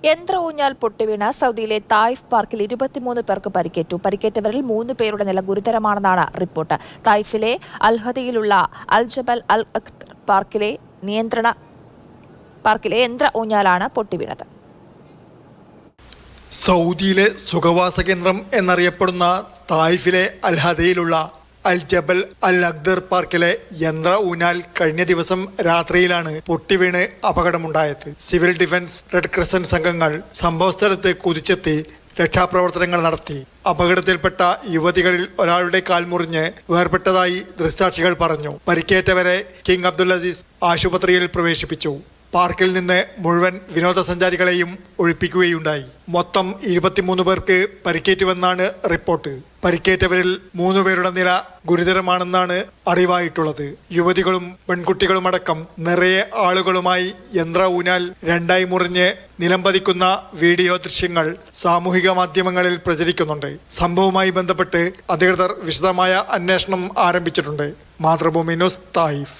യന്ത്ര ഊഞ്ഞാൽ പൊട്ടിവീണ സൗദിയിലെ തായിഫ് പാർക്കിൽ 23 പേർക്ക് പരിക്കേറ്റു. പരിക്കേറ്റവരിൽ 3 പേരുടെ നില ഗുരുതരമാണെന്നാണ് റിപ്പോർട്ട്. തായിഫിലെ അൽഹദയിലുള്ള അൽ ജബൽ അൽ അഖ്തർ പാർക്കിലെ യന്ത്ര ഊഞ്ഞാലാണ് പൊട്ടിവീണത്. സൗദിയിലെ സുഖവാസ കേന്ദ്രം എന്നറിയപ്പെടുന്ന തായിഫിലെ അൽഹദയിലുള്ള അൽ ജബൽ അൽ അഖ്തർ പാർക്കിലെ യന്ത്ര ഊഞ്ഞാൽ കഴിഞ്ഞ ദിവസം രാത്രിയിലാണ് പൊട്ടിവീണ് അപകടമുണ്ടായത്. സിവിൽ ഡിഫൻസ്, റെഡ് ക്രസന്റ് സംഘങ്ങൾ സംഭവസ്ഥലത്ത് കുതിച്ചെത്തി രക്ഷാപ്രവർത്തനങ്ങൾ നടത്തി. അപകടത്തിൽപ്പെട്ട യുവതികളിൽ ഒരാളുടെ കാൽ മുറിഞ്ഞ് വേർപെട്ടതായി ദൃക്സാക്ഷികൾ പറഞ്ഞു. പരിക്കേറ്റവരെ കിങ് അബ്ദുൽ അസീസ് ആശുപത്രിയിൽ പ്രവേശിപ്പിച്ചു. പാർക്കിൽ നിന്ന് മുഴുവൻ വിനോദസഞ്ചാരികളെയും ഒഴിപ്പിക്കുകയുണ്ടായി. മൊത്തം 23 പേർക്ക് പരിക്കേറ്റുവെന്നാണ് റിപ്പോർട്ട്. പരിക്കേറ്റവരിൽ 3 പേരുടെ നില ഗുരുതരമാണെന്നാണ് അറിവായിട്ടുള്ളത്. യുവതികളും പെൺകുട്ടികളുമടക്കം നിറയെ ആളുകളുമായി യന്ത്ര ഊഞ്ഞാൽ രണ്ടായി മുറിഞ്ഞ് നിലംപതിക്കുന്ന വീഡിയോ ദൃശ്യങ്ങൾ സാമൂഹിക മാധ്യമങ്ങളിൽ പ്രചരിക്കുന്നുണ്ട്. സംഭവവുമായി ബന്ധപ്പെട്ട് അധികൃതർ വിശദമായ അന്വേഷണം ആരംഭിച്ചിട്ടുണ്ട്. Mathrubhumi news, Taif.